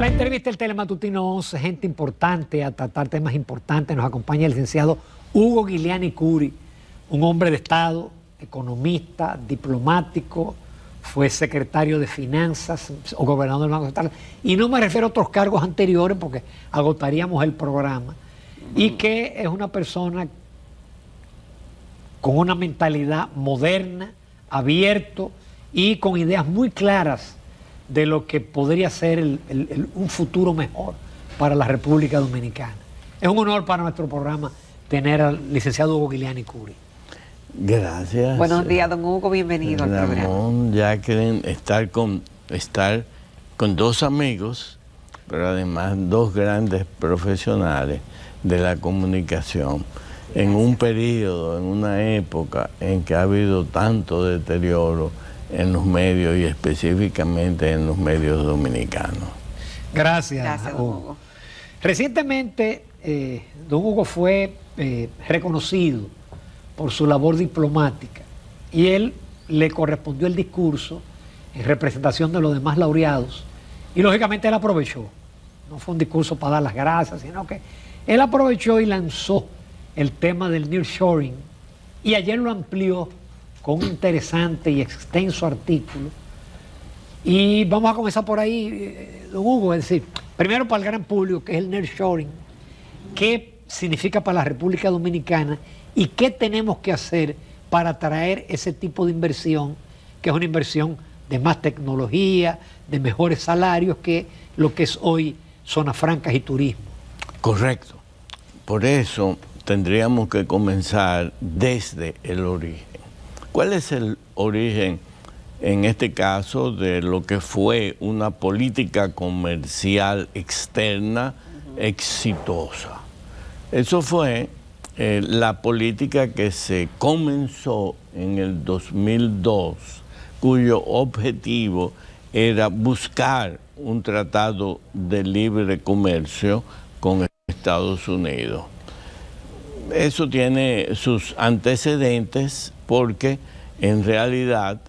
La entrevista del Telematutino 11, gente importante a tratar temas importantes. Nos acompaña el licenciado Hugo Giuliani Curi, un hombre de Estado, economista, diplomático, fue secretario de Finanzas o gobernador del Banco Central. Y no me refiero a otros cargos anteriores porque agotaríamos el programa. Y que es una persona con una mentalidad moderna, abierto y con ideas muy claras de lo que podría ser un futuro mejor para la República Dominicana. Es un honor para nuestro programa tener al licenciado Hugo Giuliani Curi. Gracias. Buenos días, don Hugo, bienvenido al programa. Ramón, ya quieren estar con dos amigos, pero además dos grandes profesionales de la comunicación, en un periodo, en una época en que ha habido tanto deterioro en los medios y específicamente en los medios dominicanos. Gracias, don Hugo. Recientemente, don Hugo fue reconocido por su labor diplomática y él le correspondió el discurso en representación de los demás laureados y lógicamente él aprovechó. No fue un discurso para dar las gracias, sino que él aprovechó y lanzó el tema del nearshoring y ayer lo amplió con un interesante y extenso artículo. Y vamos a comenzar por ahí, don Hugo, es decir, primero para el gran público, que es el nearshoring, qué significa para la República Dominicana y qué tenemos que hacer para atraer ese tipo de inversión, que es una inversión de más tecnología, de mejores salarios que lo que es hoy zonas francas y turismo. Correcto. Por eso tendríamos que comenzar desde el origen. ¿Cuál es el origen, en este caso, de lo que fue una política comercial externa exitosa? Eso fue la política que se comenzó en el 2002, cuyo objetivo era buscar un tratado de libre comercio con Estados Unidos. Eso tiene sus antecedentes porque en realidad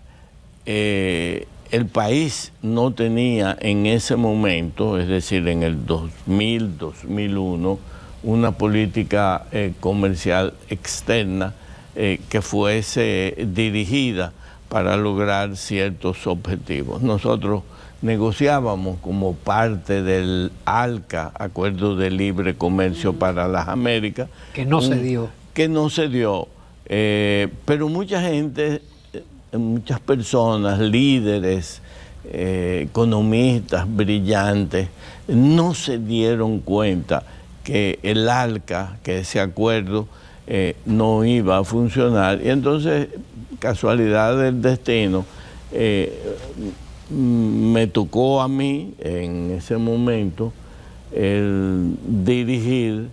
el país no tenía en ese momento, es decir, en el 2000, 2001, una política comercial externa que fuese dirigida para lograr ciertos objetivos. Nosotros negociábamos como parte del ALCA, Acuerdo de Libre Comercio para las Américas. Que no se dio. Que no se dio. Pero mucha gente, muchas personas, líderes, economistas brillantes, no se dieron cuenta que el ALCA, que ese acuerdo, no iba a funcionar. Y entonces, casualidad del destino, me tocó a mí en ese momento el dirigir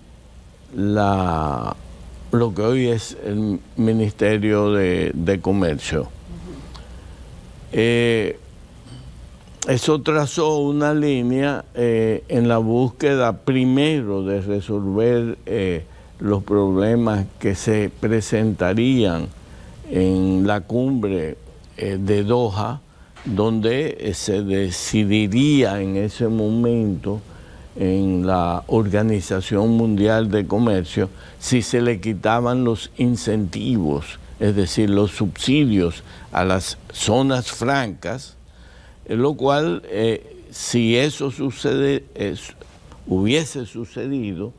lo que hoy es el Ministerio de Comercio. Eso trazó una línea en la búsqueda primero de resolver los problemas que se presentarían en la cumbre de Doha, donde se decidiría en ese momento en la Organización Mundial de Comercio si se le quitaban los incentivos, es decir, los subsidios a las zonas francas, lo cual, si eso hubiese sucedido,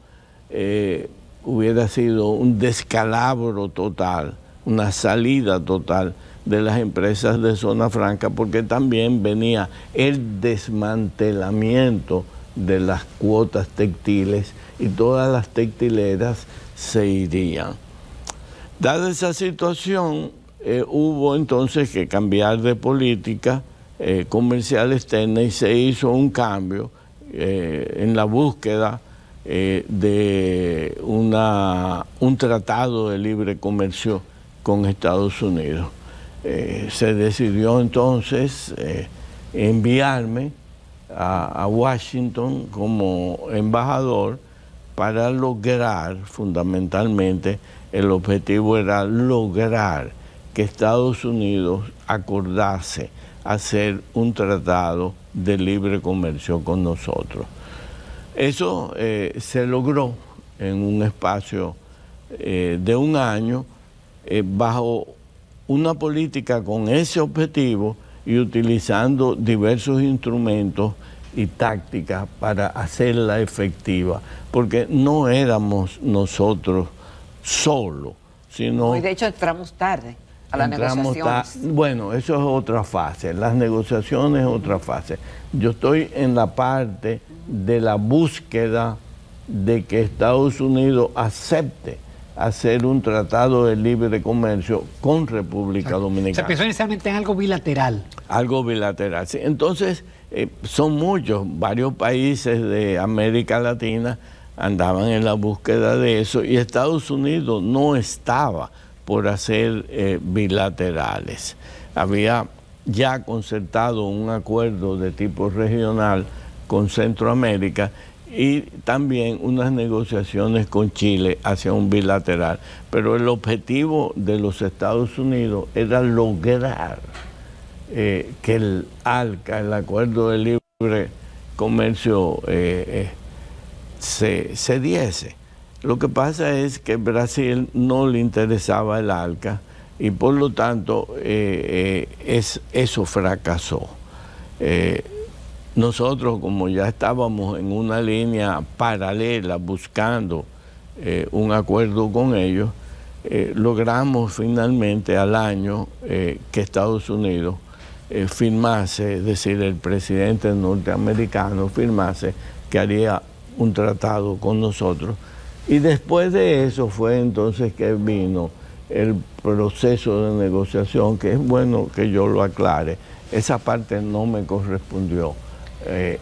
hubiera sido un descalabro total, una salida total de las empresas de zona franca, porque también venía el desmantelamiento de las cuotas textiles y todas las textileras se irían. Dada esa situación, hubo entonces que cambiar de política comercial externa y se hizo un cambio en la búsqueda de un tratado de libre comercio con Estados Unidos. Se decidió entonces enviarme a Washington como embajador para lograr, fundamentalmente, el objetivo era lograr que Estados Unidos acordase hacer un tratado de libre comercio con nosotros. Eso se logró en un espacio de un año bajo una política con ese objetivo y utilizando diversos instrumentos y tácticas para hacerla efectiva, porque no éramos nosotros solos, sino... Y de hecho entramos tarde a las negociaciones. Bueno, eso es otra fase, las negociaciones es otra fase. Yo estoy en la parte de la búsqueda de que Estados Unidos acepte hacer un tratado de libre comercio con República Dominicana. Se pensó inicialmente en algo bilateral. Algo bilateral, sí. Entonces, son muchos, varios países de América Latina andaban en la búsqueda de eso y Estados Unidos no estaba por hacer bilaterales. Había ya concertado un acuerdo de tipo regional con Centroamérica y también unas negociaciones con Chile hacia un bilateral. Pero el objetivo de los Estados Unidos era lograr que el ALCA, el Acuerdo de Libre Comercio, se diese. Lo que pasa es que Brasil no le interesaba el ALCA y por lo tanto eso fracasó. Nosotros, como ya estábamos en una línea paralela buscando un acuerdo con ellos, logramos finalmente al año que Estados Unidos firmase, es decir, el presidente norteamericano firmase que haría un tratado con nosotros. Y después de eso fue entonces que vino el proceso de negociación, que es bueno que yo lo aclare. Esa parte no me correspondió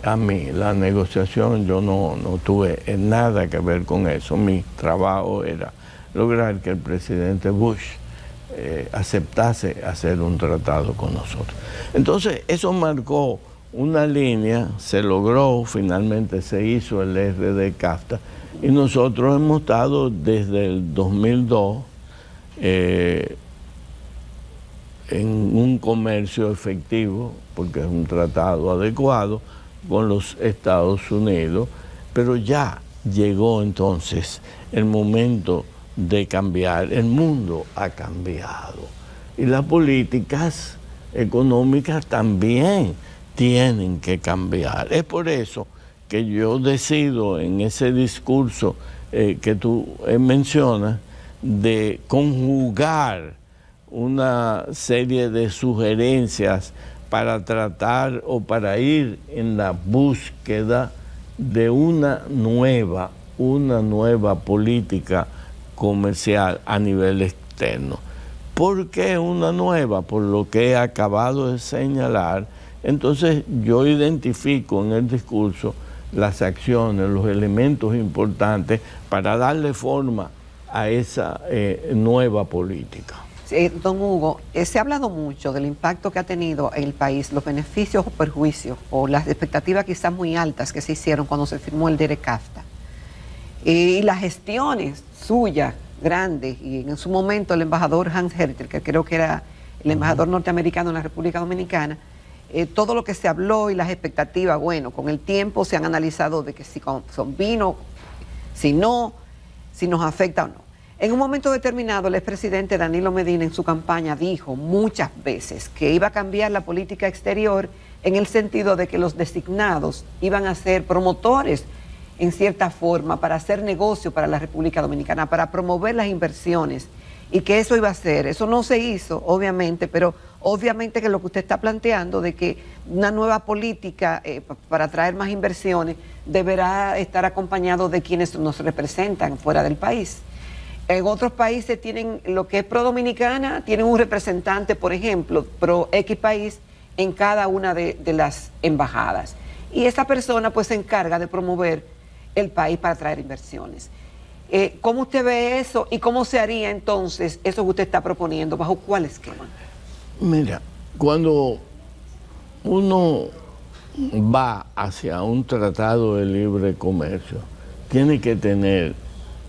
a mí, la negociación, yo no tuve nada que ver con eso. Mi trabajo era lograr que el presidente Bush aceptase hacer un tratado con nosotros. Entonces, eso marcó una línea, se logró, finalmente se hizo el RD-CAFTA, y nosotros hemos estado desde el 2002 en un comercio efectivo, porque es un tratado adecuado, con los Estados Unidos, pero ya llegó entonces el momento de cambiar. El mundo ha cambiado y las políticas económicas también tienen que cambiar. Es por eso que yo decido en ese discurso que tú mencionas de conjugar una serie de sugerencias para tratar o para ir en la búsqueda de una nueva política comercial a nivel externo. ¿Por qué una nueva? Por lo que he acabado de señalar. Entonces yo identifico en el discurso las acciones, los elementos importantes para darle forma a esa nueva política. Don Hugo, se ha hablado mucho del impacto que ha tenido en el país, los beneficios o perjuicios, o las expectativas quizás muy altas que se hicieron cuando se firmó el DERECAFTA. Y las gestiones suyas, grandes, y en su momento el embajador Hans Hertel, que creo que era el embajador norteamericano en la República Dominicana, todo lo que se habló y las expectativas, bueno, con el tiempo se han analizado de que si son vino, si no, si nos afecta o no. En un momento determinado, el expresidente Danilo Medina en su campaña dijo muchas veces que iba a cambiar la política exterior en el sentido de que los designados iban a ser promotores en cierta forma para hacer negocio para la República Dominicana, para promover las inversiones y que eso iba a ser. Eso no se hizo, obviamente, pero obviamente que lo que usted está planteando de que una nueva política para atraer más inversiones deberá estar acompañado de quienes nos representan fuera del país. En otros países tienen lo que es pro dominicana, tienen un representante, por ejemplo, pro X país en cada una de las embajadas. Y esa persona pues se encarga de promover el país para atraer inversiones. ¿Cómo usted ve eso y cómo se haría entonces eso que usted está proponiendo? ¿Bajo cuál esquema? Mira, cuando uno va hacia un tratado de libre comercio, tiene que tener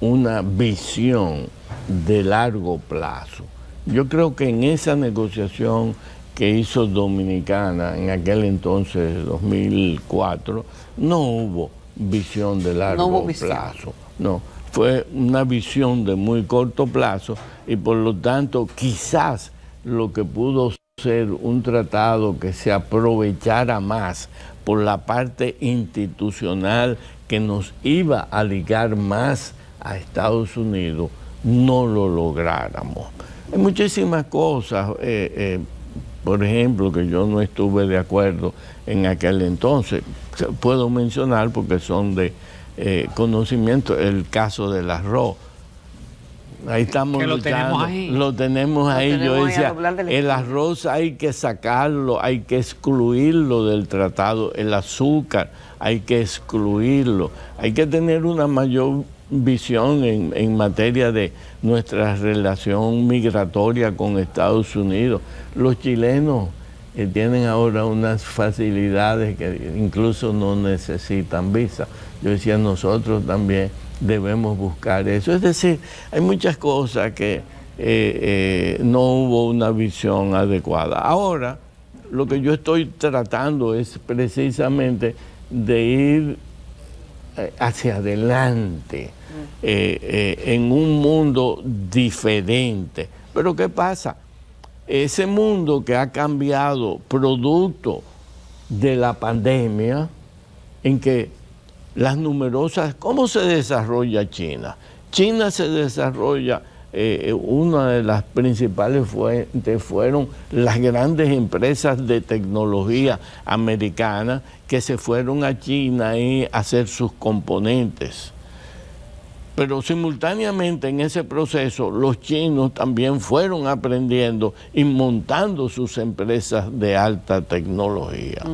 una visión de largo plazo. Yo creo que en esa negociación que hizo Dominicana en aquel entonces, 2004, no hubo visión de largo plazo. No, fue una visión de muy corto plazo y por lo tanto quizás lo que pudo ser un tratado que se aprovechara más por la parte institucional que nos iba a ligar más a Estados Unidos, no lo lográramos. Hay muchísimas cosas, por ejemplo, que yo no estuve de acuerdo en aquel entonces. Puedo mencionar porque son de conocimiento, el caso del arroz. Ahí estamos luchando, lo tenemos ahí. Yo decía, el arroz hay que sacarlo, hay que excluirlo del tratado, el azúcar hay que excluirlo, hay que tener una mayor visión en materia de nuestra relación migratoria con Estados Unidos. Los chilenos tienen ahora unas facilidades que incluso no necesitan visa. Yo decía, nosotros también debemos buscar eso. Es decir, hay muchas cosas que no hubo una visión adecuada. Ahora, lo que yo estoy tratando es precisamente de ir hacia adelante, en un mundo diferente. Pero ¿qué pasa? Ese mundo que ha cambiado producto de la pandemia, en que las numerosas... ¿Cómo se desarrolla China? China se desarrolla, una de las principales fuentes fueron las grandes empresas de tecnología americanas que se fueron a China a hacer sus componentes. Pero simultáneamente en ese proceso los chinos también fueron aprendiendo y montando sus empresas de alta tecnología.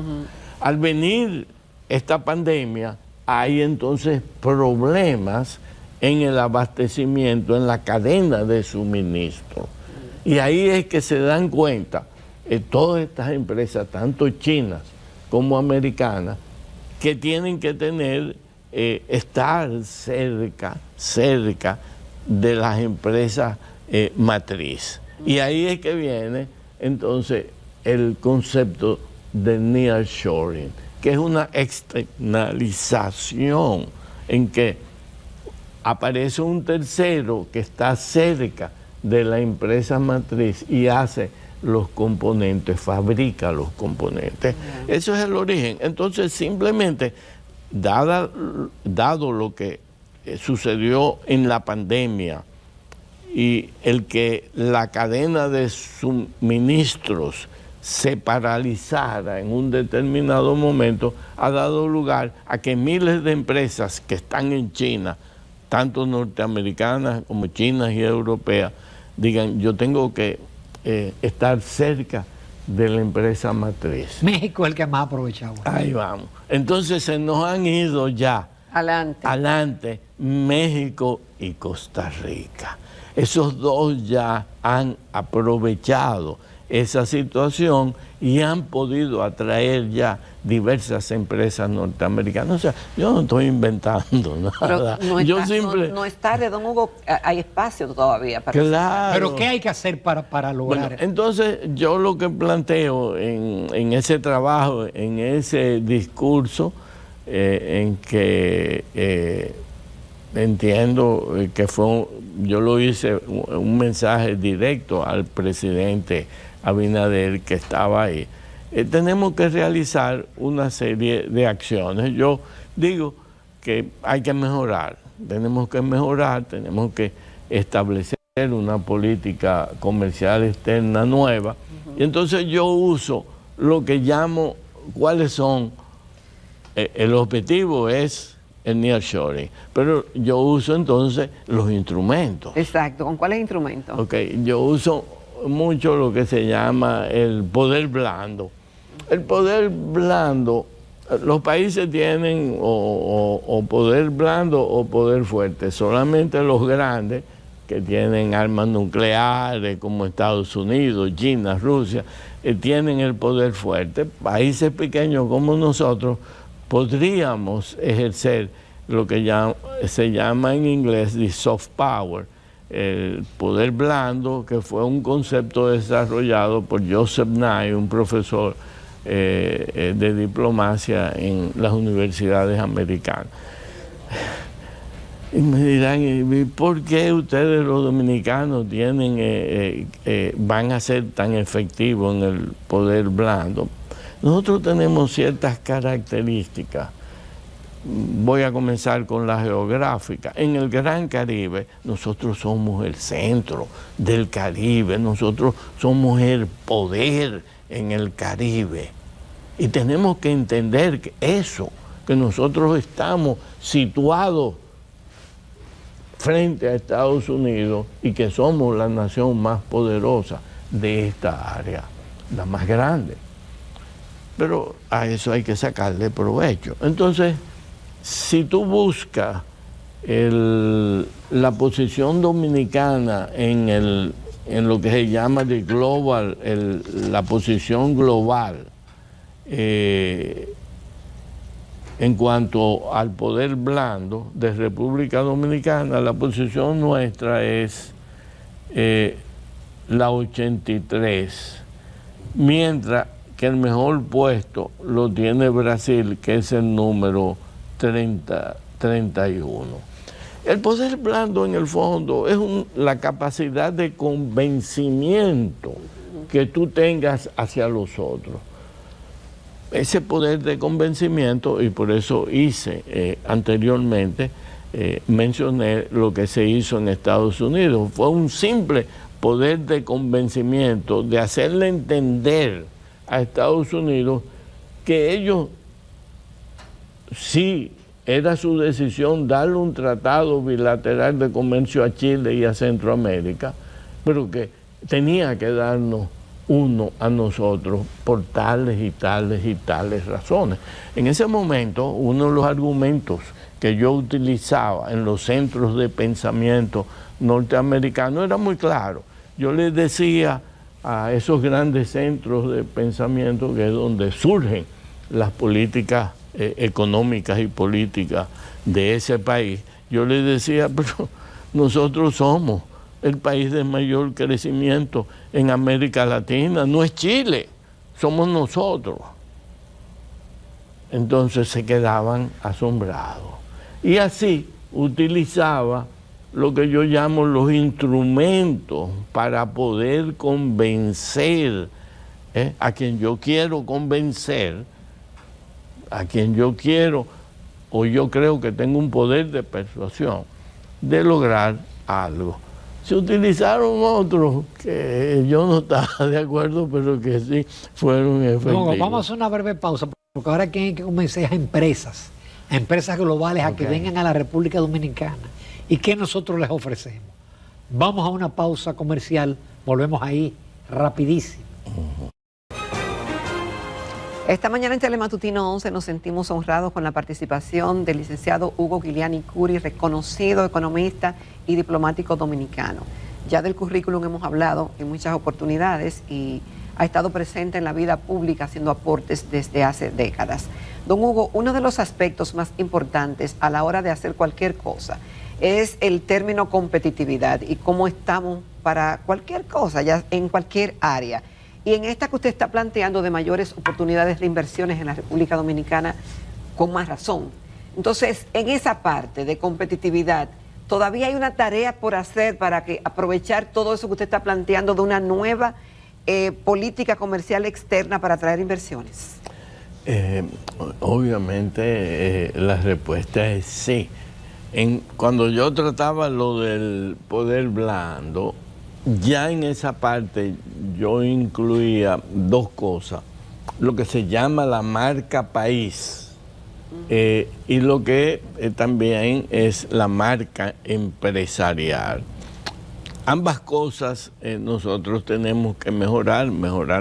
Al venir esta pandemia, hay entonces problemas en el abastecimiento, en la cadena de suministro. Y ahí es que se dan cuenta todas estas empresas, tanto chinas como americanas, que tienen que tener, estar cerca de las empresas matriz. Y ahí es que viene entonces el concepto de nearshoring, que es una externalización en que aparece un tercero que está cerca de la empresa matriz y hace los componentes, fabrica los componentes. Eso es el origen. Entonces, simplemente, dado lo que sucedió en la pandemia y el que la cadena de suministros se paralizara en un determinado momento, ha dado lugar a que miles de empresas que están en China, tanto norteamericanas como chinas y europeas, digan, yo tengo que estar cerca de la empresa matriz. México es el que más ha aprovechado. Ahí vamos. Entonces se nos han ido ya adelante México y Costa Rica. Esos dos ya han aprovechado esa situación y han podido atraer ya diversas empresas norteamericanas. O sea, yo no estoy inventando nada. No es tarde, don Hugo, hay espacio todavía para claro. Pero ¿qué hay que hacer para lograr? Bueno, entonces yo lo que planteo en ese trabajo, en ese discurso, en que entiendo que yo lo hice un mensaje directo al presidente Abinader, que estaba ahí. Tenemos que realizar una serie de acciones. Yo digo que hay que mejorar, tenemos que establecer una política comercial externa nueva. Y entonces yo uso lo que llamo, ¿cuáles son? El objetivo es el nearshoring, pero yo uso entonces los instrumentos. Exacto, ¿con cuáles instrumentos? Ok, yo uso mucho lo que se llama el poder blando. El poder blando, los países tienen o poder blando o poder fuerte. Solamente los grandes, que tienen armas nucleares como Estados Unidos, China, Rusia, tienen el poder fuerte. Países pequeños como nosotros podríamos ejercer lo que se llama en inglés the soft power, el poder blando, que fue un concepto desarrollado por Joseph Nye, un profesor de diplomacia en las universidades americanas. Y me dirán, ¿y por qué ustedes los dominicanos van a ser tan efectivos en el poder blando? Nosotros tenemos ciertas características. Voy a comenzar con la geográfica. En el Gran Caribe, nosotros somos el centro del Caribe, nosotros somos el poder en el Caribe. Y tenemos que entender que eso, que nosotros estamos situados frente a Estados Unidos y que somos la nación más poderosa de esta área, la más grande. Pero a eso hay que sacarle provecho. Entonces, si tú buscas la posición dominicana en lo que se llama la posición global, en cuanto al poder blando de República Dominicana, la posición nuestra es la 83, mientras que el mejor puesto lo tiene Brasil, que es el número 31. El poder blando, en el fondo, es la capacidad de convencimiento que tú tengas hacia los otros. Ese poder de convencimiento, y por eso hice anteriormente, mencioné lo que se hizo en Estados Unidos. Fue un simple poder de convencimiento, de hacerle entender a Estados Unidos que ellos, sí, era su decisión darle un tratado bilateral de comercio a Chile y a Centroamérica, pero que tenía que darnos uno a nosotros por tales y tales y tales razones. En ese momento, uno de los argumentos que yo utilizaba en los centros de pensamiento norteamericanos era muy claro. Yo les decía a esos grandes centros de pensamiento, que es donde surgen las políticas económicas y políticas de ese país, yo les decía, pero nosotros somos el país de mayor crecimiento en América Latina, no es Chile, somos nosotros. Entonces se quedaban asombrados. Y así utilizaba lo que yo llamo los instrumentos para poder convencer a quien yo quiero convencer, a quien yo quiero, o yo creo que tengo un poder de persuasión, de lograr algo. Se utilizaron otros que yo no estaba de acuerdo, pero que sí fueron efectivos. No, vamos a hacer una breve pausa, porque ahora hay que convencer a empresas globales a que vengan a la República Dominicana. ¿Y qué nosotros les ofrecemos? Vamos a una pausa comercial, volvemos ahí rapidísimo. Esta mañana en Telematutino 11 nos sentimos honrados con la participación del licenciado Hugo Guiliani Curi, reconocido economista y diplomático dominicano. Ya del currículum hemos hablado en muchas oportunidades y ha estado presente en la vida pública haciendo aportes desde hace décadas. Don Hugo, uno de los aspectos más importantes a la hora de hacer cualquier cosa es el término competitividad y cómo estamos para cualquier cosa, ya en cualquier área. Y en esta que usted está planteando de mayores oportunidades de inversiones en la República Dominicana, con más razón. Entonces, en esa parte de competitividad, todavía hay una tarea por hacer para que aprovechar todo eso que usted está planteando de una nueva política comercial externa para atraer inversiones. Obviamente la respuesta es sí. Cuando yo trataba lo del poder blando, ya en esa parte yo incluía dos cosas, lo que se llama la marca país y lo que también es la marca empresarial. Ambas cosas nosotros tenemos que mejorar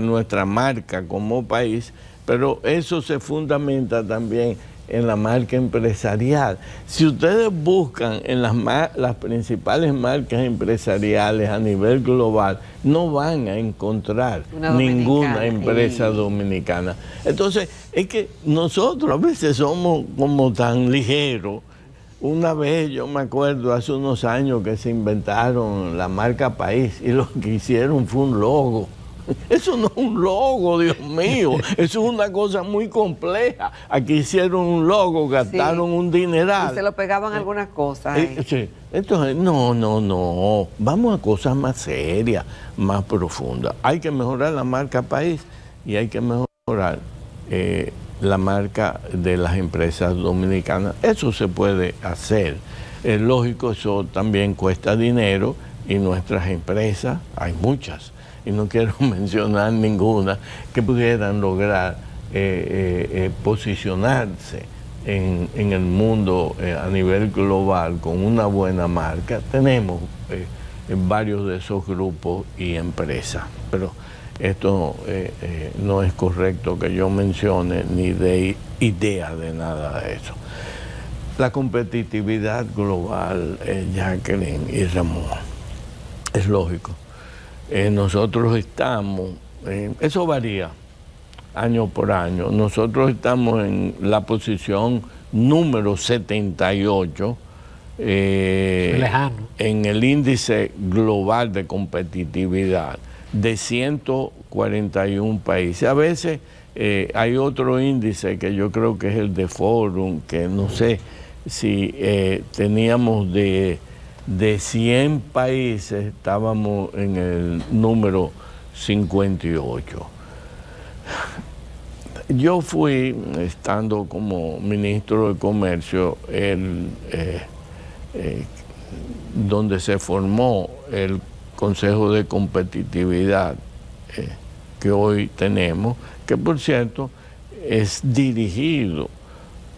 nuestra marca como país, pero eso se fundamenta también en la marca empresarial. Si ustedes buscan en las principales marcas empresariales a nivel global, no van a encontrar ninguna empresa dominicana. Entonces, es que nosotros a veces somos como tan ligeros Una vez yo me acuerdo hace unos años que se inventaron la marca País y lo que hicieron fue un logo. Eso no es un logo, Dios mío, eso es una cosa muy compleja. Aquí hicieron un logo, gastaron un dineral. Y se lo pegaban algunas cosas. Sí. Entonces, no, vamos a cosas más serias, más profundas. Hay que mejorar la marca País y hay que mejorar la marca de las empresas dominicanas. Eso se puede hacer. Es lógico, eso también cuesta dinero y nuestras empresas, hay muchas, y no quiero mencionar ninguna, que pudieran lograr posicionarse en el mundo a nivel global con una buena marca. Tenemos varios de esos grupos y empresas, pero esto no es correcto que yo mencione ni dé idea de nada de eso. La competitividad global, Jacqueline y Ramón, es lógico. Nosotros estamos, eso varía año por año, nosotros estamos en la posición número 78 en el índice global de competitividad de 141 países. A veces hay otro índice que yo creo que es el de Forum, que no sé si teníamos de 100 países, estábamos en el número 58. Yo fui, estando como ministro de Comercio, donde se formó el Consejo de Competitividad que hoy tenemos, que por cierto es dirigido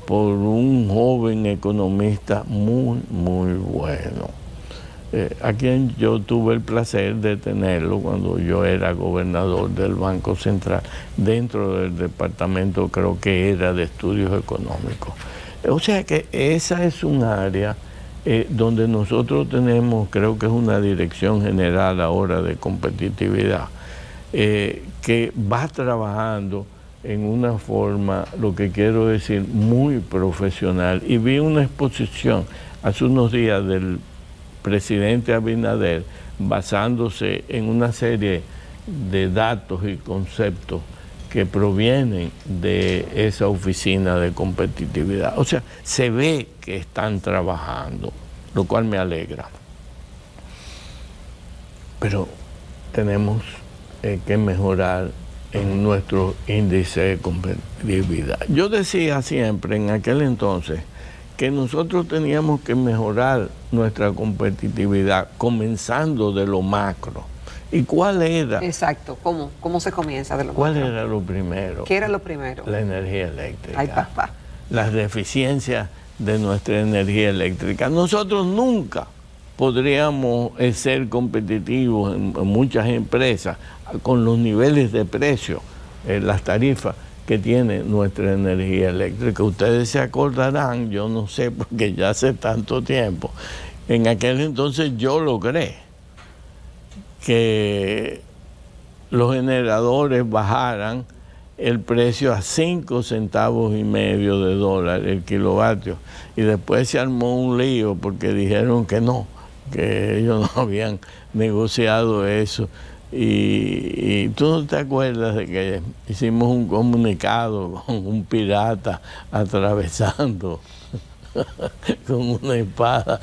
por un joven economista muy bueno, a quien yo tuve el placer de tenerlo cuando yo era gobernador del Banco Central, dentro del departamento, creo que era de estudios económicos. O sea que esa es un área donde nosotros tenemos, creo que es una dirección general ahora de competitividad, que va trabajando en una forma, lo que quiero decir, muy profesional. Y vi una exposición hace unos días del presidente Abinader basándose en una serie de datos y conceptos que provienen de esa oficina de competitividad. O sea, se ve que están trabajando, lo cual me alegra. Pero tenemos que mejorar en nuestro índice de competitividad. Yo decía siempre en aquel entonces que nosotros teníamos que mejorar nuestra competitividad comenzando de lo macro. ¿Y cuál era? Exacto, ¿cómo se comienza de lo ¿Cuál macro? era lo primero? ¿Qué era lo primero? La energía eléctrica. Ay, papá. Las deficiencias de nuestra energía eléctrica. Nosotros nunca podríamos ser competitivos en muchas empresas con los niveles de precio, las tarifas que tiene nuestra energía eléctrica. Ustedes se acordarán, yo no sé porque ya hace tanto tiempo, en aquel entonces yo logré que los generadores bajaran el precio a 5,5 centavos de dólar el kilovatio, y después se armó un lío porque dijeron que no, que ellos no habían negociado eso. Y tú no te acuerdas de que hicimos un comunicado con un pirata atravesando con una espada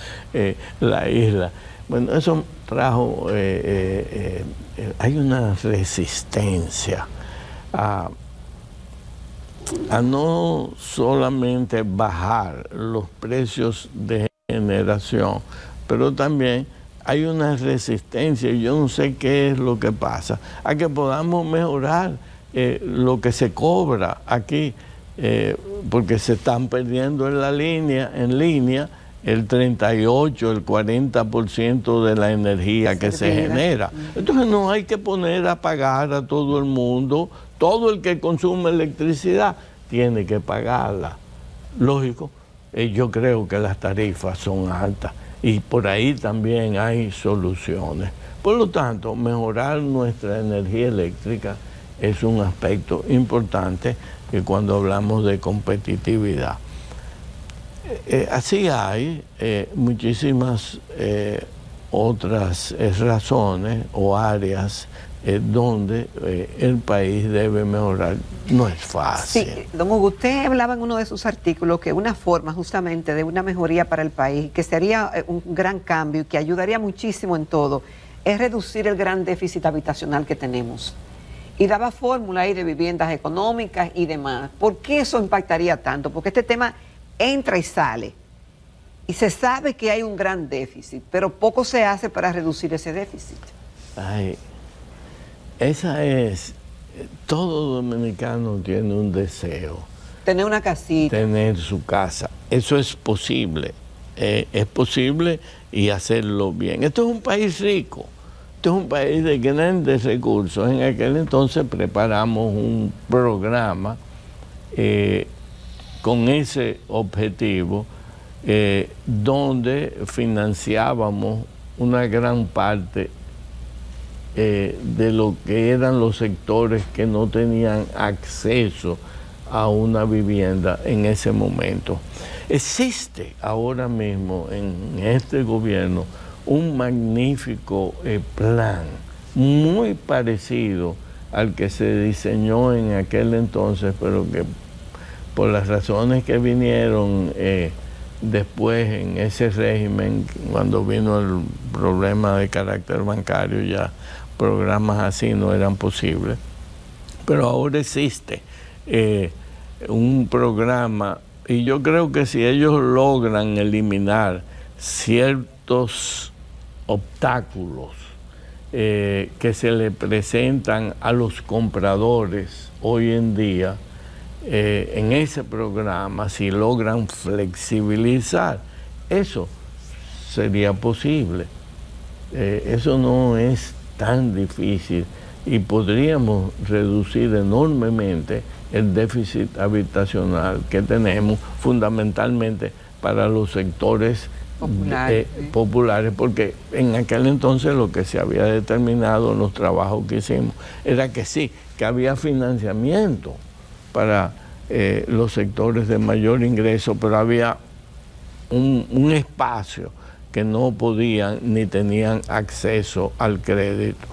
la isla. Bueno, eso trajo, hay una resistencia a no solamente bajar los precios de generación, pero también hay una resistencia, y yo no sé qué es lo que pasa, a que podamos mejorar lo que se cobra aquí, porque se están perdiendo en línea, el 38, el 40% de la energía que se genera. Entonces no hay que poner a pagar a todo el mundo, todo el que consume electricidad tiene que pagarla. Lógico, yo creo que las tarifas son altas, y por ahí también hay soluciones. Por lo tanto, mejorar nuestra energía eléctrica es un aspecto importante que cuando hablamos de competitividad. Así hay muchísimas otras razones o áreas donde el país debe mejorar. No es fácil. Sí, don Hugo, usted hablaba en uno de sus artículos que una forma justamente de una mejoría para el país, que sería un gran cambio y que ayudaría muchísimo en todo, es reducir el gran déficit habitacional que tenemos. Y daba fórmula ahí de viviendas económicas y demás. ¿Por qué eso impactaría tanto? Porque este tema entra y sale. Y se sabe que hay un gran déficit, pero poco se hace para reducir ese déficit. Ay, todo dominicano tiene un deseo. Tener una casita. Tener su casa. Eso es posible y hacerlo bien. Esto es un país rico. Esto es un país de grandes recursos. En aquel entonces preparamos un programa con ese objetivo, donde financiábamos una gran parte de lo que eran los sectores que no tenían acceso a una vivienda en ese momento. Existe ahora mismo en este gobierno un magnífico plan, muy parecido al que se diseñó en aquel entonces, pero que por las razones que vinieron después en ese régimen, cuando vino el problema de carácter bancario, ya programas así no eran posibles. Pero ahora existe un programa, y yo creo que si ellos logran eliminar ciertos obstáculos que se le presentan a los compradores hoy en día, en ese programa, si logran flexibilizar, eso sería posible. Eso no es tan difícil y podríamos reducir enormemente el déficit habitacional que tenemos, fundamentalmente para los sectores populares, porque en aquel entonces lo que se había determinado en los trabajos que hicimos era que sí, que había financiamiento para los sectores de mayor ingreso, pero había un espacio que no podían ni tenían acceso al crédito.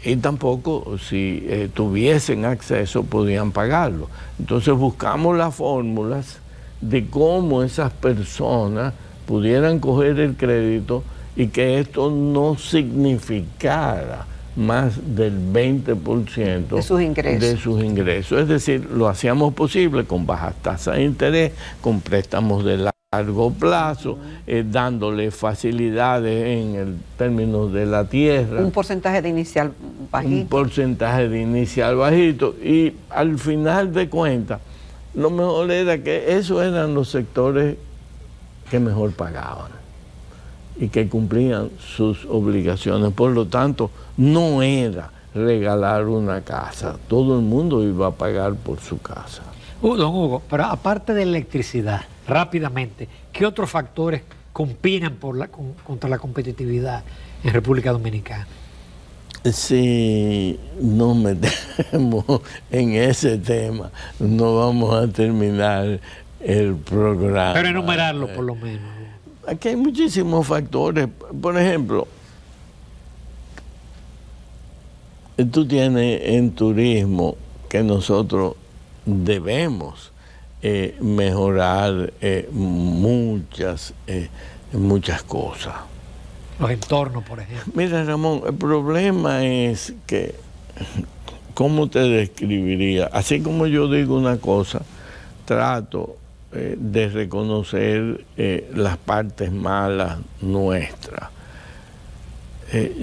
Y tampoco, si tuviesen acceso, podían pagarlo. Entonces buscamos las fórmulas de cómo esas personas pudieran coger el crédito y que esto no significara más del 20% de sus ingresos. Es decir, lo hacíamos posible con bajas tasas de interés, con préstamos de largo plazo, dándole facilidades en el término de la tierra. Un porcentaje de inicial bajito. Un porcentaje de inicial bajito. Y al final de cuentas, lo mejor era que esos eran los sectores que mejor pagaban y que cumplían sus obligaciones. Por lo tanto, no era regalar una casa. Todo el mundo iba a pagar por su casa. Don Hugo, pero aparte de electricidad, rápidamente, ¿qué otros factores combinan contra la competitividad en República Dominicana? Si nos metemos en ese tema, no vamos a terminar el programa. Pero enumerarlo por lo menos. Aquí hay muchísimos factores. Por ejemplo, tú tienes en turismo que nosotros debemos mejorar muchas cosas. Los entornos, por ejemplo. Mira, Ramón, el problema es que, ¿cómo te describiría? Así como yo digo una cosa, trato de reconocer las partes malas nuestras.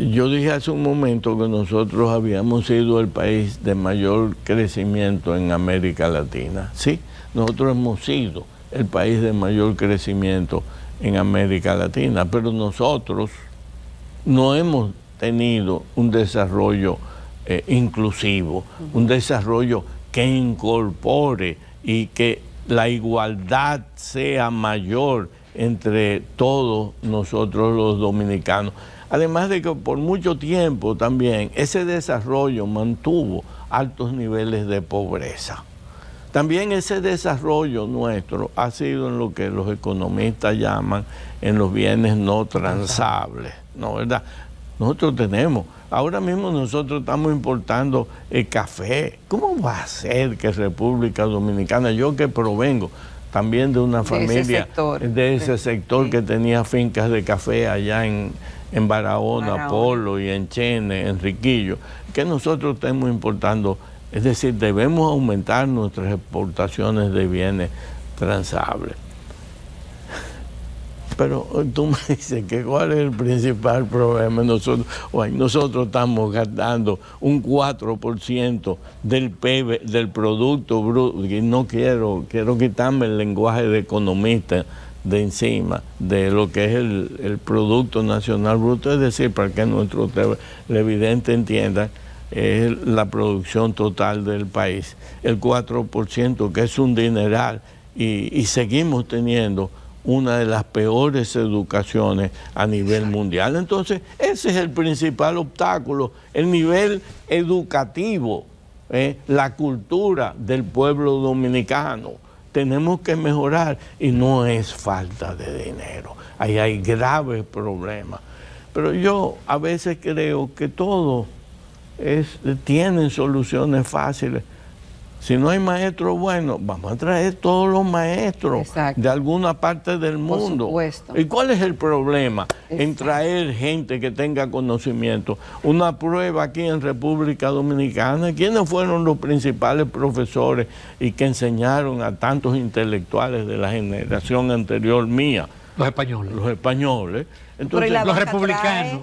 Yo dije hace un momento que nosotros habíamos sido el país de mayor crecimiento en América Latina. Sí, nosotros hemos sido el país de mayor crecimiento en América Latina, pero nosotros no hemos tenido un desarrollo inclusivo, un desarrollo que incorpore y que la igualdad sea mayor entre todos nosotros los dominicanos. Además de que por mucho tiempo también ese desarrollo mantuvo altos niveles de pobreza. También ese desarrollo nuestro ha sido en lo que los economistas llaman en los bienes no transables, ¿no? ¿Verdad? Nosotros tenemos, ahora mismo nosotros estamos importando el café. ¿Cómo va a ser que República Dominicana, yo que provengo también de una familia de ese sector que tenía fincas de café allá en Barahona, Polo y en Chene, en Riquillo, que nosotros estemos importando? Es decir, debemos aumentar nuestras exportaciones de bienes transables. Pero tú me dices que cuál es el principal problema. Nosotros estamos gastando un 4% del PIB, del Producto Bruto, y no quiero quitarme el lenguaje de economista de encima, de lo que es el Producto Nacional Bruto, es decir, para que nuestro televidente entienda, es la producción total del país, el 4%, que es un dineral, y seguimos teniendo una de las peores educaciones a nivel mundial. Entonces, ese es el principal obstáculo, el nivel educativo, la cultura del pueblo dominicano. Tenemos que mejorar, y no es falta de dinero, ahí hay graves problemas. Pero yo a veces creo que todo tienen soluciones fáciles. Si no hay maestros buenos, vamos a traer todos los maestros de alguna parte del mundo. Por supuesto. ¿Y cuál es el problema en traer gente que tenga conocimiento? Una prueba aquí en República Dominicana, ¿quiénes fueron los principales profesores y que enseñaron a tantos intelectuales de la generación anterior mía? Los españoles. Los españoles. Entonces, los republicanos.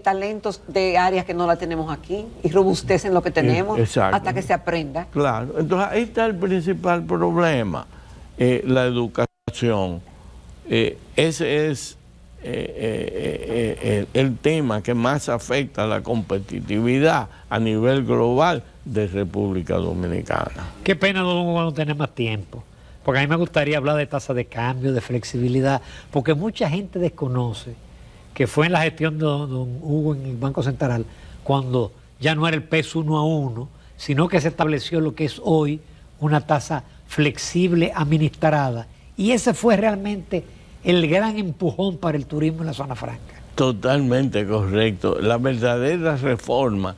Talentos de áreas que no la tenemos aquí y robustecen lo que tenemos hasta que se aprenda. Claro, entonces ahí está el principal problema, la educación. Ese es el tema que más afecta a la competitividad a nivel global de República Dominicana. Qué pena, don Hugo, no tener más tiempo, porque a mí me gustaría hablar de tasa de cambio, de flexibilidad, porque mucha gente desconoce que fue en la gestión de don Hugo en el Banco Central, cuando ya no era el peso 1 a 1, sino que se estableció lo que es hoy una tasa flexible administrada. Y ese fue realmente el gran empujón para el turismo en la zona franca. Totalmente correcto. La verdadera reforma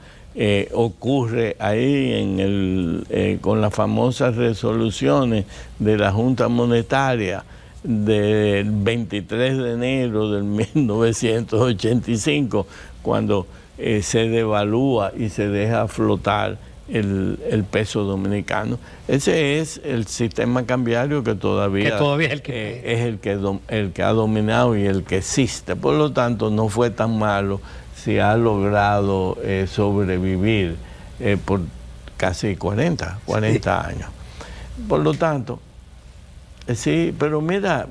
ocurre ahí con las famosas resoluciones de la Junta Monetaria del 23 de enero del 1985, cuando se devalúa y se deja flotar el peso dominicano. Ese es el sistema cambiario que todavía es el que ha dominado y el que existe. Por lo tanto, no fue tan malo si ha logrado sobrevivir por casi 40 años. Por lo tanto, sí, pero mira,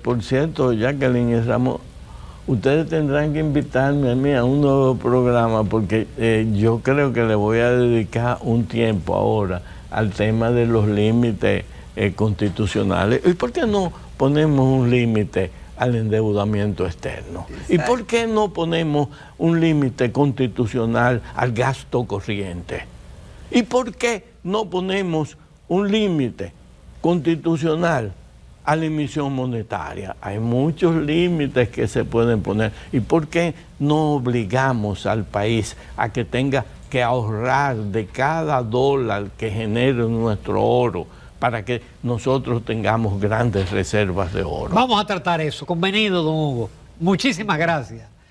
por cierto, Jacqueline y Ramón, ustedes tendrán que invitarme a mí a un nuevo programa, porque yo creo que le voy a dedicar un tiempo ahora al tema de los límites constitucionales. ¿Y por qué no ponemos un límite al endeudamiento externo? Exacto. ¿Y por qué no ponemos un límite constitucional al gasto corriente? ¿Y por qué no ponemos un límite constitucional a la emisión monetaria? Hay muchos límites que se pueden poner. ¿Y por qué no obligamos al país a que tenga que ahorrar de cada dólar que genere nuestro oro para que nosotros tengamos grandes reservas de oro? Vamos a tratar eso. Convenido, don Hugo. Muchísimas gracias.